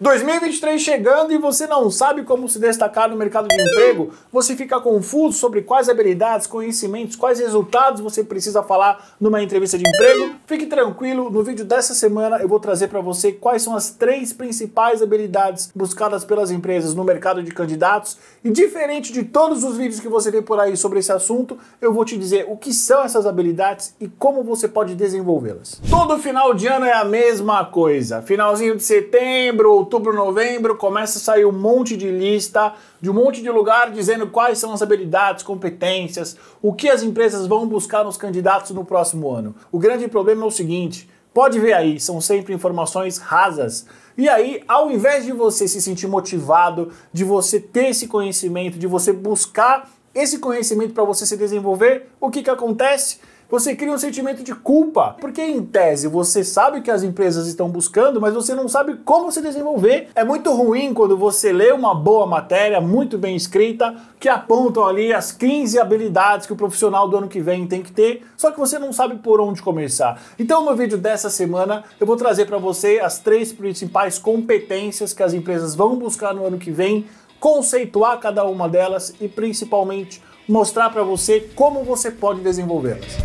2023 chegando e você não sabe como se destacar no mercado de emprego? Você fica confuso sobre quais habilidades, conhecimentos, quais resultados você precisa falar numa entrevista de emprego? Fique tranquilo, no vídeo dessa semana eu vou trazer para você quais são as 3 principais habilidades buscadas pelas empresas no mercado de candidatos e, diferente de todos os vídeos que você vê por aí sobre esse assunto, eu vou te dizer o que são essas habilidades e como você pode desenvolvê-las. Todo final de ano é a mesma coisa. Finalzinho de setembro, outubro, novembro, começa a sair um monte de lista de um monte de lugar dizendo quais são as habilidades, competências, o que as empresas vão buscar nos candidatos no próximo ano. O grande problema é o seguinte, pode ver aí, são sempre informações rasas. E aí, ao invés de você se sentir motivado, de você ter esse conhecimento, de você buscar esse conhecimento para você se desenvolver, o que acontece? Você cria um sentimento de culpa, porque em tese você sabe que as empresas estão buscando, mas você não sabe como se desenvolver. É muito ruim quando você lê uma boa matéria, muito bem escrita, que apontam ali as 15 habilidades que o profissional do ano que vem tem que ter, só que você não sabe por onde começar. Então no vídeo dessa semana eu vou trazer para você as 3 principais competências que as empresas vão buscar no ano que vem, conceituar cada uma delas e principalmente mostrar para você como você pode desenvolvê-las.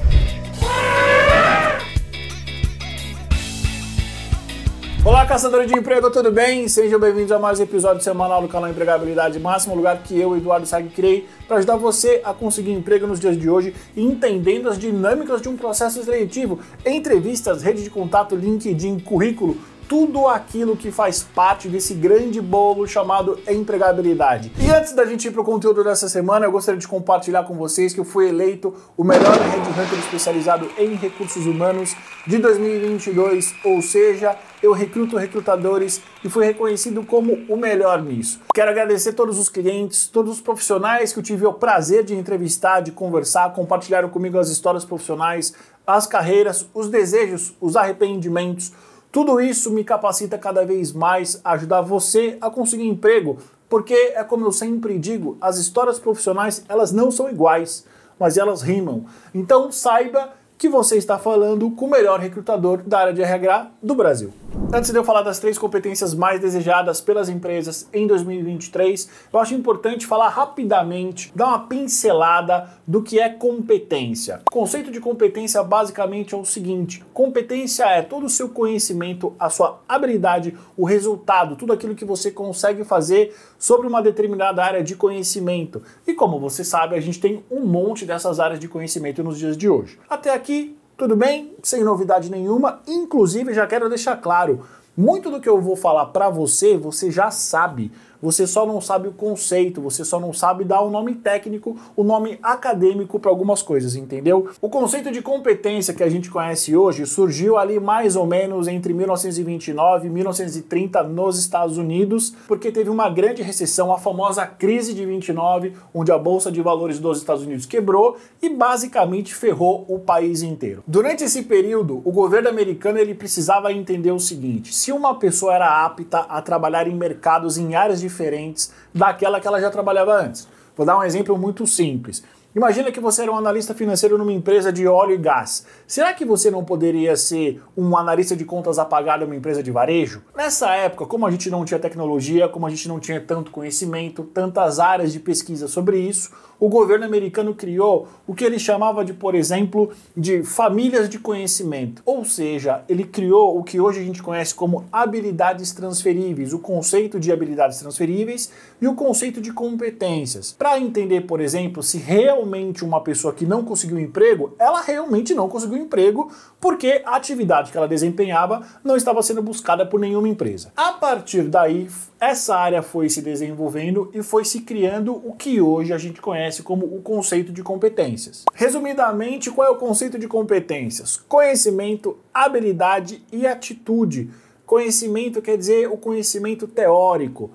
Olá, caçadores de emprego, tudo bem? Sejam bem-vindos a mais um episódio semanal do canal Empregabilidade Máxima, um lugar que eu, Eduardo Sag, criei para ajudar você a conseguir emprego nos dias de hoje, entendendo as dinâmicas de um processo seletivo, entrevistas, rede de contato, LinkedIn, currículo, tudo aquilo que faz parte desse grande bolo chamado empregabilidade. E antes da gente ir para o conteúdo dessa semana, eu gostaria de compartilhar com vocês que eu fui eleito o melhor headhunter especializado em recursos humanos de 2022, ou seja, eu recruto recrutadores e fui reconhecido como o melhor nisso. Quero agradecer todos os clientes, todos os profissionais que eu tive o prazer de entrevistar, de conversar, compartilharam comigo as histórias profissionais, as carreiras, os desejos, os arrependimentos. Tudo isso me capacita cada vez mais a ajudar você a conseguir emprego, porque é como eu sempre digo, as histórias profissionais elas não são iguais, mas elas rimam. Então saiba que você está falando com o melhor recrutador da área de RH do Brasil. Antes de eu falar das 3 competências mais desejadas pelas empresas em 2023, eu acho importante falar rapidamente, dar uma pincelada do que é competência. O conceito de competência basicamente é o seguinte: competência é todo o seu conhecimento, a sua habilidade, o resultado, tudo aquilo que você consegue fazer sobre uma determinada área de conhecimento. E como você sabe, a gente tem um monte dessas áreas de conhecimento nos dias de hoje. Até aqui, tudo bem? Sem novidade nenhuma. Inclusive, já quero deixar claro, muito do que eu vou falar para você, você já sabe. Você só não sabe o conceito, você só não sabe dar o nome técnico, o nome acadêmico para algumas coisas, entendeu? O conceito de competência que a gente conhece hoje surgiu ali mais ou menos entre 1929 e 1930 nos Estados Unidos, porque teve uma grande recessão, a famosa crise de 29, onde a Bolsa de Valores dos Estados Unidos quebrou e basicamente ferrou o país inteiro. Durante esse período, o governo americano ele precisava entender o seguinte: se uma pessoa era apta a trabalhar em mercados em áreas diferentes daquela que ela já trabalhava antes. Vou dar um exemplo muito simples. Imagina que você era um analista financeiro numa empresa de óleo e gás. Será que você não poderia ser um analista de contas a pagar numa empresa de varejo? Nessa época, como a gente não tinha tecnologia, como a gente não tinha tanto conhecimento, tantas áreas de pesquisa sobre isso, o governo americano criou o que ele chamava de, por exemplo, de famílias de conhecimento. Ou seja, ele criou o que hoje a gente conhece como habilidades transferíveis, o conceito de habilidades transferíveis e o conceito de competências. Para entender, por exemplo, se realmente uma pessoa que não conseguiu emprego, ela realmente não conseguiu emprego porque a atividade que ela desempenhava não estava sendo buscada por nenhuma empresa. A partir daí, essa área foi se desenvolvendo e foi se criando o que hoje a gente conhece como o conceito de competências. Resumidamente, qual é o conceito de competências? Conhecimento, habilidade e atitude. Conhecimento quer dizer o conhecimento teórico.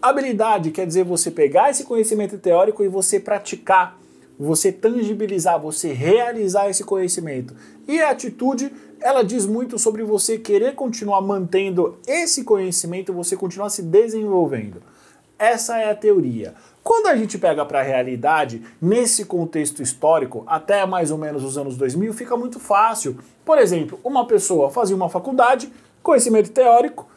Habilidade quer dizer você pegar esse conhecimento teórico e você praticar, você tangibilizar, você realizar esse conhecimento. E a atitude, ela diz muito sobre você querer continuar mantendo esse conhecimento, você continuar se desenvolvendo. Essa é a teoria. Quando a gente pega para a realidade, nesse contexto histórico, até mais ou menos os anos 2000, fica muito fácil. Por exemplo, uma pessoa fazia uma faculdade, conhecimento teórico,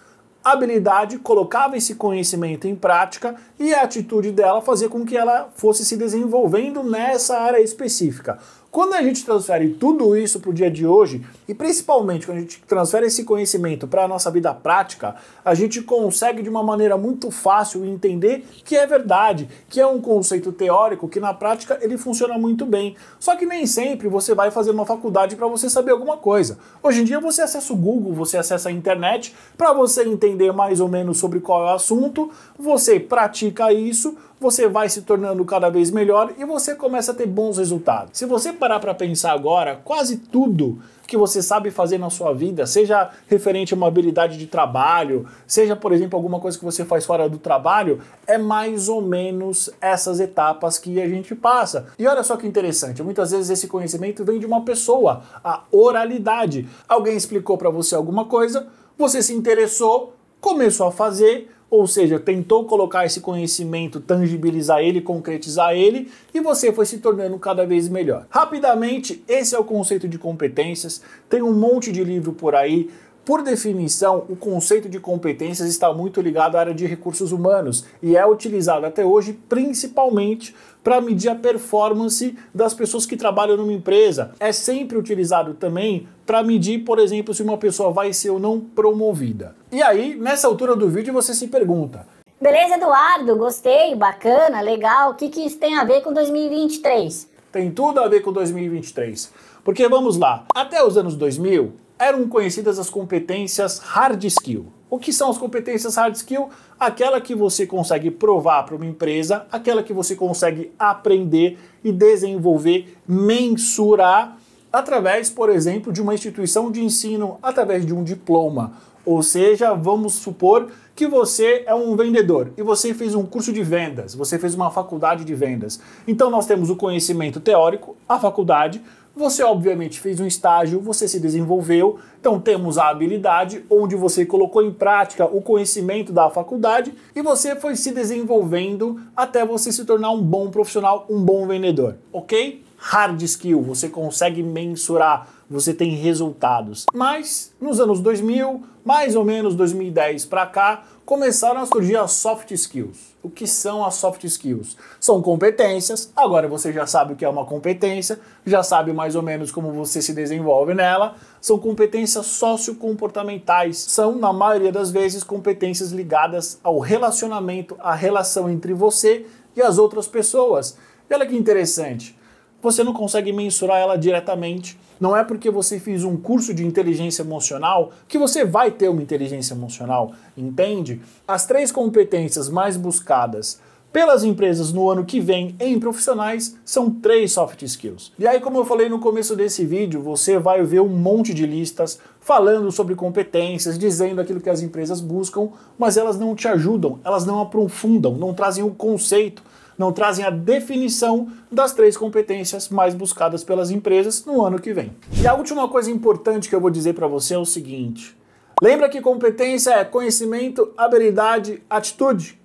A habilidade colocava esse conhecimento em prática e a atitude dela fazia com que ela fosse se desenvolvendo nessa área específica. Quando a gente transfere tudo isso para o dia de hoje, e principalmente quando a gente transfere esse conhecimento para a nossa vida prática, a gente consegue de uma maneira muito fácil entender que é verdade, que é um conceito teórico que na prática ele funciona muito bem. Só que nem sempre você vai fazer uma faculdade para você saber alguma coisa. Hoje em dia você acessa o Google, você acessa a internet para você entender mais ou menos sobre qual é o assunto, você pratica isso, você vai se tornando cada vez melhor e você começa a ter bons resultados. Se você parar para pensar agora, quase tudo que você sabe fazer na sua vida, seja referente a uma habilidade de trabalho, seja, por exemplo, alguma coisa que você faz fora do trabalho, é mais ou menos essas etapas que a gente passa. E olha só que interessante, muitas vezes esse conhecimento vem de uma pessoa, a oralidade. Alguém explicou para você alguma coisa, você se interessou, começou a fazer, ou seja, tentou colocar esse conhecimento, tangibilizar ele, concretizar ele, e você foi se tornando cada vez melhor. Rapidamente, esse é o conceito de competências, tem um monte de livro por aí. Por definição, o conceito de competências está muito ligado à área de recursos humanos e é utilizado até hoje principalmente para medir a performance das pessoas que trabalham numa empresa. É sempre utilizado também para medir, por exemplo, se uma pessoa vai ser ou não promovida. E aí, nessa altura do vídeo, você se pergunta: beleza, Eduardo, gostei, bacana, legal, o que isso tem a ver com 2023? Tem tudo a ver com 2023. Porque vamos lá, até os anos 2000, eram conhecidas as competências hard skill. O que são as competências hard skill? Aquela que você consegue provar para uma empresa, aquela que você consegue aprender e desenvolver, mensurar através, por exemplo, de uma instituição de ensino, através de um diploma. Ou seja, vamos supor que você é um vendedor e você fez um curso de vendas, você fez uma faculdade de vendas. Então nós temos o conhecimento teórico, a faculdade. Você obviamente fez um estágio, você se desenvolveu, então temos a habilidade, onde você colocou em prática o conhecimento da faculdade e você foi se desenvolvendo até você se tornar um bom profissional, um bom vendedor, ok? Hard skill, você consegue mensurar, você tem resultados. Mas nos anos 2000, mais ou menos 2010 para cá, começaram a surgir as soft skills. O que são as soft skills? São competências, agora você já sabe o que é uma competência, já sabe mais ou menos como você se desenvolve nela. São competências sociocomportamentais, são na maioria das vezes competências ligadas ao relacionamento, à relação entre você e as outras pessoas. E olha que interessante, você não consegue mensurar ela diretamente. Não é porque você fez um curso de inteligência emocional que você vai ter uma inteligência emocional, entende? As 3 competências mais buscadas pelas empresas no ano que vem em profissionais são 3 soft skills. E aí, como eu falei no começo desse vídeo, você vai ver um monte de listas falando sobre competências, dizendo aquilo que as empresas buscam, mas elas não te ajudam, elas não aprofundam, não trazem o conceito, não trazem a definição das 3 competências mais buscadas pelas empresas no ano que vem. E a última coisa importante que eu vou dizer para você é o seguinte: lembra que competência é conhecimento, habilidade, atitude?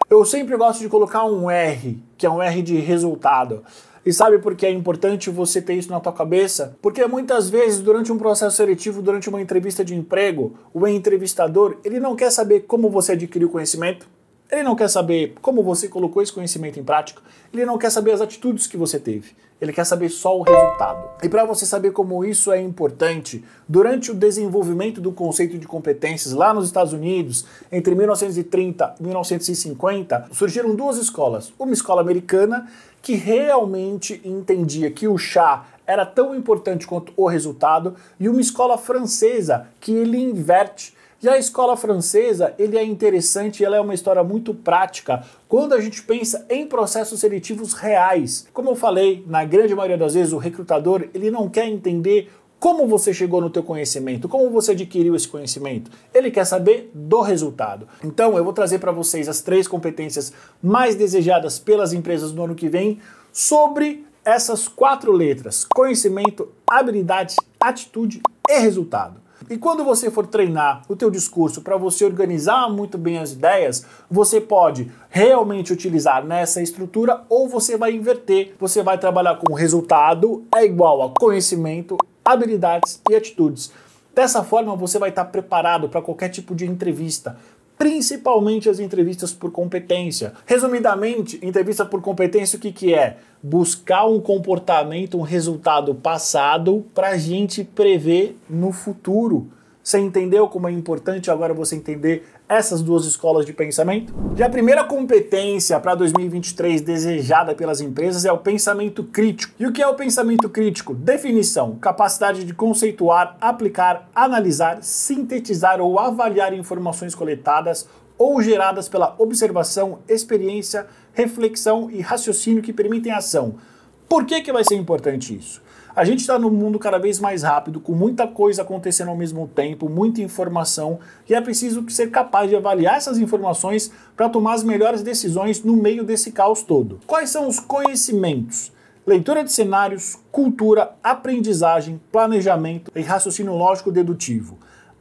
Eu sempre gosto de colocar um R, que é um R de resultado. E sabe por que é importante você ter isso na tua cabeça? Porque muitas vezes, durante um processo seletivo, durante uma entrevista de emprego, o entrevistador, ele não quer saber como você adquiriu conhecimento, ele não quer saber como você colocou esse conhecimento em prática, ele não quer saber as atitudes que você teve, ele quer saber só o resultado. E para você saber como isso é importante, durante o desenvolvimento do conceito de competências lá nos Estados Unidos, entre 1930 e 1950, surgiram 2 escolas. Uma escola americana, que realmente entendia que o chá era tão importante quanto o resultado, e uma escola francesa, que ele inverte. E a escola francesa, ele é interessante, ela é uma história muito prática quando a gente pensa em processos seletivos reais. Como eu falei, na grande maioria das vezes o recrutador, ele não quer entender como você chegou no teu conhecimento, como você adquiriu esse conhecimento. Ele quer saber do resultado. Então eu vou trazer para vocês as 3 competências mais desejadas pelas empresas no ano que vem sobre essas 4 letras: conhecimento, habilidade, atitude e resultado. E quando você for treinar o teu discurso para você organizar muito bem as ideias, você pode realmente utilizar nessa estrutura ou você vai inverter. Você vai trabalhar com resultado é igual a conhecimento, habilidades e atitudes. Dessa forma, você vai estar preparado para qualquer tipo de entrevista, principalmente as entrevistas por competência. Resumidamente, entrevista por competência, o que é? Buscar um comportamento, um resultado passado para a gente prever no futuro. Você entendeu como é importante agora você entender essas duas escolas de pensamento? Já a primeira competência para 2023 desejada pelas empresas é o pensamento crítico. E o que é o pensamento crítico? Definição: capacidade de conceituar, aplicar, analisar, sintetizar ou avaliar informações coletadas ou geradas pela observação, experiência, reflexão e raciocínio que permitem ação. Por que vai ser importante isso? A gente está num mundo cada vez mais rápido, com muita coisa acontecendo ao mesmo tempo, muita informação, e é preciso ser capaz de avaliar essas informações para tomar as melhores decisões no meio desse caos todo. Quais são os conhecimentos? Leitura de cenários, cultura, aprendizagem, planejamento e raciocínio lógico dedutivo.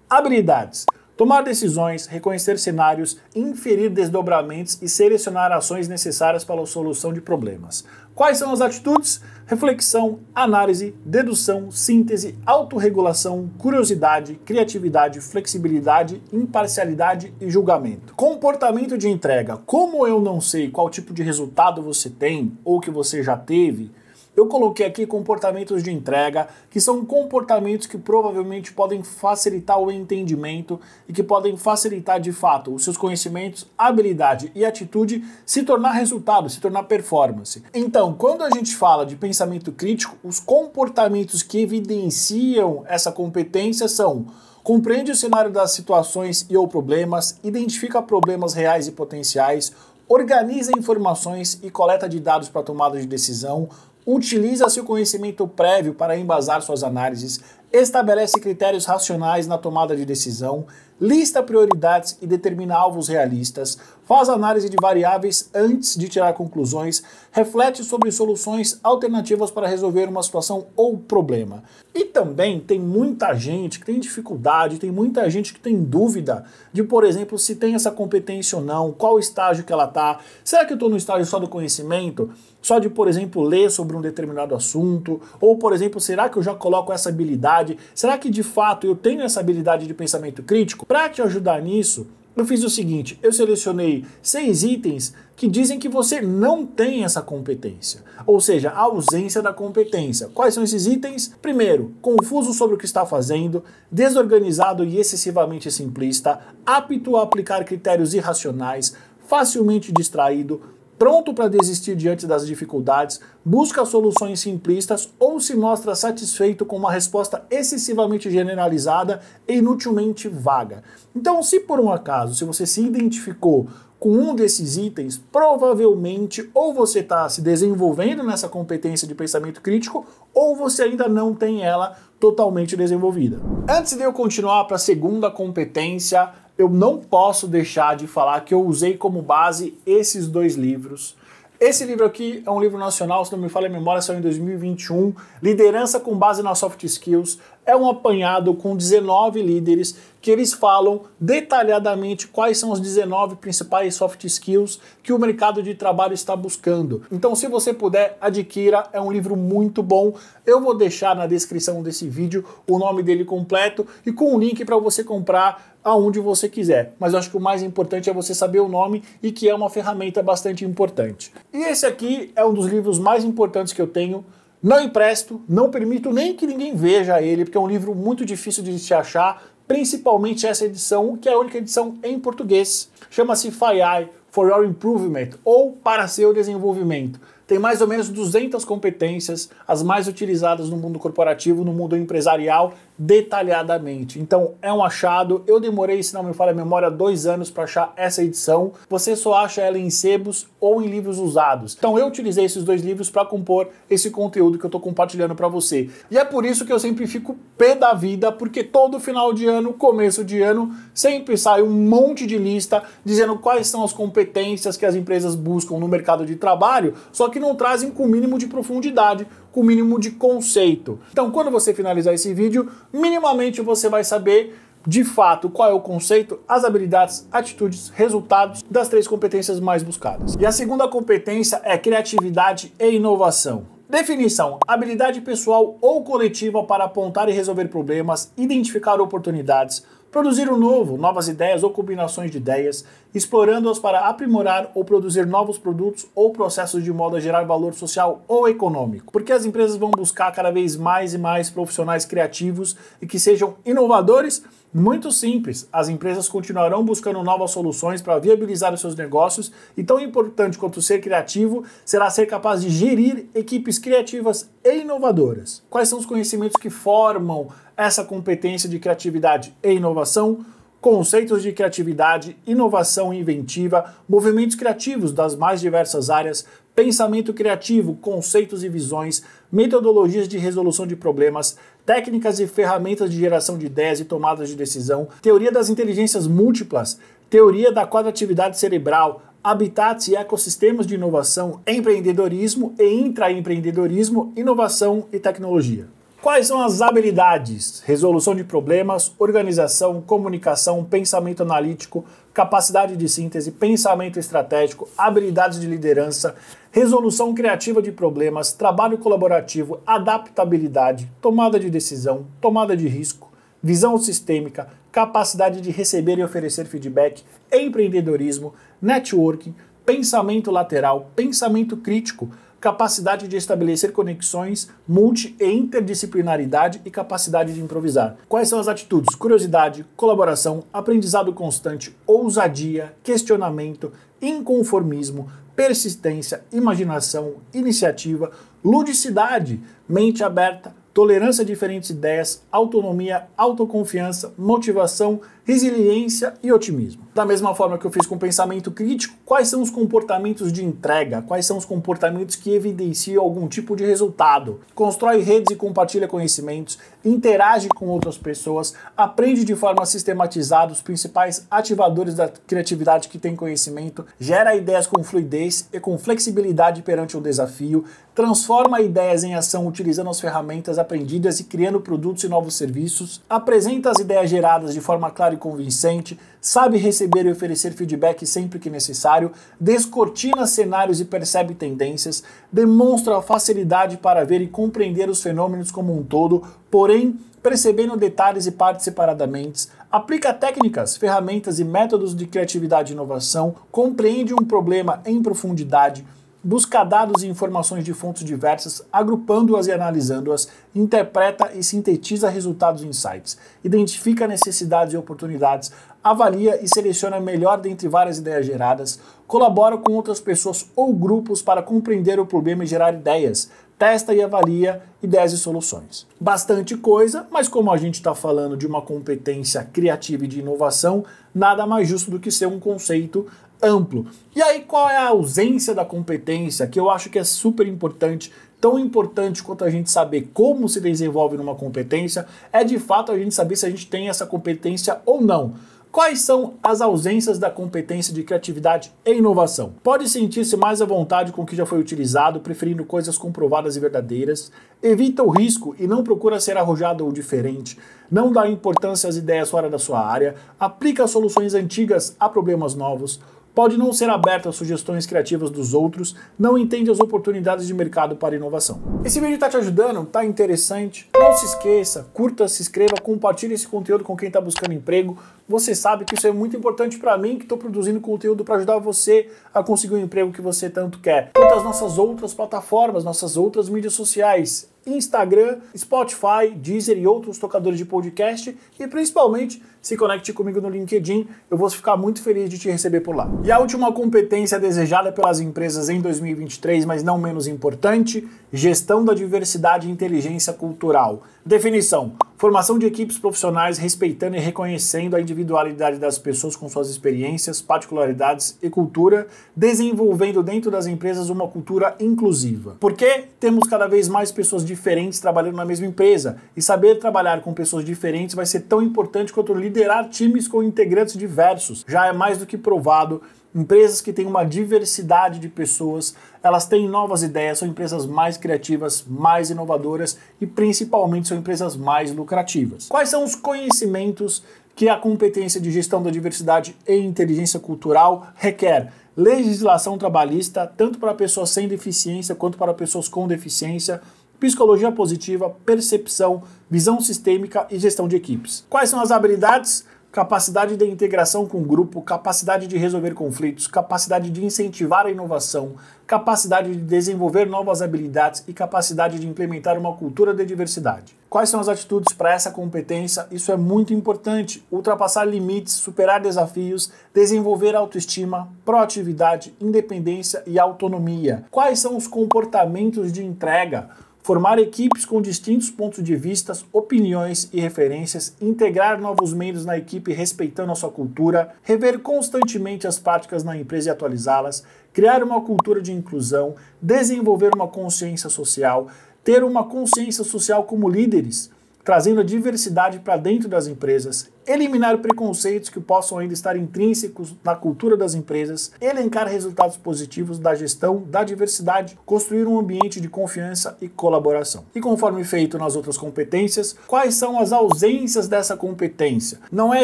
Habilidades: tomar decisões, reconhecer cenários, inferir desdobramentos e selecionar ações necessárias para a solução de problemas. Quais são as atitudes? Reflexão, análise, dedução, síntese, autorregulação, curiosidade, criatividade, flexibilidade, imparcialidade e julgamento. Comportamento de entrega. Como eu não sei qual tipo de resultado você tem ou que você já teve, eu coloquei aqui comportamentos de entrega, que são comportamentos que provavelmente podem facilitar o entendimento e que podem facilitar de fato os seus conhecimentos, habilidade e atitude se tornar resultado, se tornar performance. Então, quando a gente fala de pensamento crítico, os comportamentos que evidenciam essa competência são: compreende o cenário das situações e ou problemas, identifica problemas reais e potenciais, organiza informações e coleta de dados para tomada de decisão, utiliza seu conhecimento prévio para embasar suas análises, estabelece critérios racionais na tomada de decisão, lista prioridades e determina alvos realistas, faz análise de variáveis antes de tirar conclusões, reflete sobre soluções alternativas para resolver uma situação ou problema. E também tem muita gente que tem dificuldade, tem muita gente que tem dúvida de, por exemplo, se tem essa competência ou não, qual estágio que ela está. Será que eu estou no estágio só do conhecimento? Só de, por exemplo, ler sobre um determinado assunto? Ou, por exemplo, será que eu já coloco essa habilidade? Será que, de fato, eu tenho essa habilidade de pensamento crítico? Para te ajudar nisso, eu fiz o seguinte: eu selecionei 6 itens que dizem que você não tem essa competência, ou seja, a ausência da competência. Quais são esses itens? Primeiro, confuso sobre o que está fazendo, desorganizado e excessivamente simplista, apto a aplicar critérios irracionais, facilmente distraído, pronto para desistir diante das dificuldades, busca soluções simplistas ou se mostra satisfeito com uma resposta excessivamente generalizada e inutilmente vaga. Então, se por um acaso, se você se identificou com um desses itens, provavelmente ou você está se desenvolvendo nessa competência de pensamento crítico ou você ainda não tem ela totalmente desenvolvida. Antes de eu continuar para a segunda competência, eu não posso deixar de falar que eu usei como base esses 2 livros. Esse livro aqui é um livro nacional, se não me falha a memória, saiu em 2021, Liderança com Base nas Soft Skills. É um apanhado com 19 líderes que eles falam detalhadamente quais são os 19 principais soft skills que o mercado de trabalho está buscando. Então, se você puder, adquira, é um livro muito bom. Eu vou deixar na descrição desse vídeo o nome dele completo e com um link para você comprar aonde você quiser. Mas eu acho que o mais importante é você saber o nome e que é uma ferramenta bastante importante. E esse aqui é um dos livros mais importantes que eu tenho. Não empresto, não permito nem que ninguém veja ele, porque é um livro muito difícil de se achar, principalmente essa edição, que é a única edição em português. Chama-se FYI, For Your Improvement, ou Para Seu Desenvolvimento. Tem mais ou menos 200 competências, as mais utilizadas no mundo corporativo, no mundo empresarial, detalhadamente. Então é um achado. Eu demorei, se não me falha a memória, 2 anos para achar essa edição. Você só acha ela em sebos ou em livros usados. Então eu utilizei esses 2 livros para compor esse conteúdo que eu estou compartilhando para você. E é por isso que eu sempre fico pé da vida, porque todo final de ano, começo de ano, sempre sai um monte de lista dizendo quais são as competências que as empresas buscam no mercado de trabalho, só que não trazem com o mínimo de profundidade, com o mínimo de conceito. Então, quando você finalizar esse vídeo, minimamente você vai saber de fato qual é o conceito, as habilidades, atitudes, resultados das 3 competências mais buscadas. E a segunda competência é criatividade e inovação. Definição: habilidade pessoal ou coletiva para apontar e resolver problemas, identificar oportunidades, produzir o novo, novas ideias ou combinações de ideias, explorando-as para aprimorar ou produzir novos produtos ou processos de modo a gerar valor social ou econômico. Porque as empresas vão buscar cada vez mais e mais profissionais criativos e que sejam inovadores? Muito simples, as empresas continuarão buscando novas soluções para viabilizar os seus negócios e tão importante quanto ser criativo será ser capaz de gerir equipes criativas e inovadoras. Quais são os conhecimentos que formam essa competência de criatividade e inovação? Conceitos de criatividade, inovação inventiva, movimentos criativos das mais diversas áreas, pensamento criativo, conceitos e visões, metodologias de resolução de problemas, técnicas e ferramentas de geração de ideias e tomadas de decisão, teoria das inteligências múltiplas, teoria da quadratividade cerebral, habitats e ecossistemas de inovação, empreendedorismo e intraempreendedorismo, inovação e tecnologia. Quais são as habilidades? Resolução de problemas, organização, comunicação, pensamento analítico, capacidade de síntese, pensamento estratégico, habilidades de liderança, resolução criativa de problemas, trabalho colaborativo, adaptabilidade, tomada de decisão, tomada de risco, visão sistêmica, capacidade de receber e oferecer feedback, empreendedorismo, networking, pensamento lateral, pensamento crítico, capacidade de estabelecer conexões, multi e interdisciplinaridade e capacidade de improvisar. Quais são as atitudes? Curiosidade, colaboração, aprendizado constante, ousadia, questionamento, inconformismo, persistência, imaginação, iniciativa, ludicidade, mente aberta, tolerância a diferentes ideias, autonomia, autoconfiança, motivação, resiliência e otimismo. Da mesma forma que eu fiz com o pensamento crítico, quais são os comportamentos de entrega? Quais são os comportamentos que evidenciam algum tipo de resultado? Constrói redes e compartilha conhecimentos, interage com outras pessoas, aprende de forma sistematizada os principais ativadores da criatividade que tem conhecimento, gera ideias com fluidez e com flexibilidade perante um desafio, transforma ideias em ação utilizando as ferramentas aprendidas e criando produtos e novos serviços, apresenta as ideias geradas de forma clara e convincente, sabe receber e oferecer feedback sempre que necessário, descortina cenários e percebe tendências, demonstra facilidade para ver e compreender os fenômenos como um todo, porém percebendo detalhes e partes separadamente, aplica técnicas, ferramentas e métodos de criatividade e inovação, compreende um problema em profundidade, busca dados e informações de fontes diversas, agrupando-as e analisando-as, interpreta e sintetiza resultados e insights, identifica necessidades e oportunidades, avalia e seleciona a melhor dentre várias ideias geradas, colabora com outras pessoas ou grupos para compreender o problema e gerar ideias, testa e avalia ideias e soluções. Bastante coisa, mas como a gente está falando de uma competência criativa e de inovação, nada mais justo do que ser um conceito amplo. E aí, qual é a ausência da competência, que eu acho que é super importante, tão importante quanto a gente saber como se desenvolve numa competência, é de fato a gente saber se a gente tem essa competência ou não. Quais são as ausências da competência de criatividade e inovação? Pode sentir-se mais à vontade com o que já foi utilizado, preferindo coisas comprovadas e verdadeiras, evita o risco e não procura ser arrojado ou diferente, não dá importância às ideias fora da sua área, aplica soluções antigas a problemas novos, pode não ser aberto às sugestões criativas dos outros, não entende as oportunidades de mercado para inovação. Esse vídeo está te ajudando? Está interessante? Não se esqueça, curta, se inscreva, compartilhe esse conteúdo com quem está buscando emprego. Você sabe que isso é muito importante para mim, que estou produzindo conteúdo para ajudar você a conseguir o emprego que você tanto quer. Quanto às nossas outras plataformas, nossas outras mídias sociais, Instagram, Spotify, Deezer e outros tocadores de podcast, e principalmente se conecte comigo no LinkedIn, eu vou ficar muito feliz de te receber por lá. E a última competência desejada pelas empresas em 2023, mas não menos importante, gestão da diversidade e inteligência cultural. Definição: formação de equipes profissionais respeitando e reconhecendo a individualidade das pessoas com suas experiências, particularidades e cultura, desenvolvendo dentro das empresas uma cultura inclusiva. Porque temos cada vez mais pessoas diferentes trabalhando na mesma empresa, e saber trabalhar com pessoas diferentes vai ser tão importante quanto liderar times com integrantes diversos. Já é mais do que provado. Empresas que têm uma diversidade de pessoas, elas têm novas ideias, são empresas mais criativas, mais inovadoras e principalmente são empresas mais lucrativas. Quais são os conhecimentos que a competência de gestão da diversidade e inteligência cultural requer? legislação trabalhista, tanto para pessoas sem deficiência quanto para pessoas com deficiência, psicologia positiva, percepção, visão sistêmica e gestão de equipes. Quais são as habilidades? Capacidade de integração com o grupo, capacidade de resolver conflitos, capacidade de incentivar a inovação, capacidade de desenvolver novas habilidades e capacidade de implementar uma cultura de diversidade. Quais são as atitudes para essa competência? Isso é muito importante. Ultrapassar limites, superar desafios, desenvolver autoestima, proatividade, independência e autonomia. Quais são os comportamentos de entrega? Formar equipes com distintos pontos de vista, opiniões e referências, integrar novos membros na equipe respeitando a sua cultura, rever constantemente as práticas na empresa e atualizá-las, criar uma cultura de inclusão, desenvolver uma consciência social, ter uma consciência social como líderes, trazendo a diversidade para dentro das empresas, eliminar preconceitos que possam ainda estar intrínsecos na cultura das empresas, elencar resultados positivos da gestão da diversidade, construir um ambiente de confiança e colaboração. E conforme feito nas outras competências, quais são as ausências dessa competência? Não é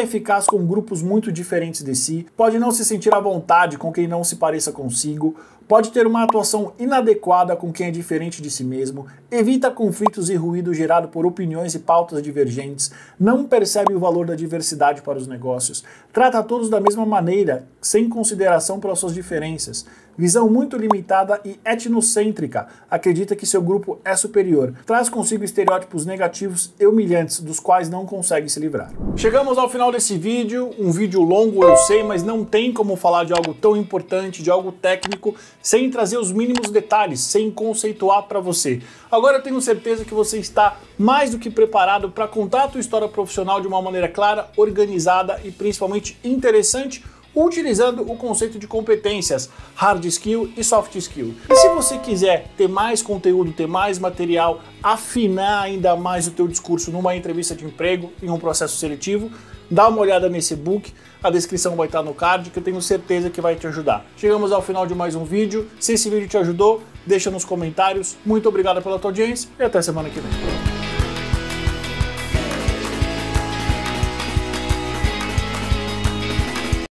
eficaz com grupos muito diferentes de si, pode não se sentir à vontade com quem não se pareça consigo, pode ter uma atuação inadequada com quem é diferente de si mesmo, evita conflitos e ruído gerado por opiniões e pautas divergentes, não percebe o valor da diversidade para os negócios, trata todos da mesma maneira, sem consideração pelas suas diferenças, visão muito limitada e etnocêntrica, acredita que seu grupo é superior, traz consigo estereótipos negativos e humilhantes, dos quais não consegue se livrar. Chegamos ao final desse vídeo, um vídeo longo eu sei, mas não tem como falar de algo tão importante, de algo técnico, sem trazer os mínimos detalhes, sem conceituar para você. Agora eu tenho certeza que você está mais do que preparado para contar a tua história profissional de uma maneira clara, organizada e principalmente interessante, utilizando o conceito de competências, hard skill e soft skill. E se você quiser ter mais conteúdo, ter mais material, afinar ainda mais o teu discurso numa entrevista de emprego, em um processo seletivo, dá uma olhada nesse e-book, a descrição vai estar no card, que eu tenho certeza que vai te ajudar. Chegamos ao final de mais um vídeo. Se esse vídeo te ajudou, deixa nos comentários. Muito obrigado pela tua audiência e até semana que vem.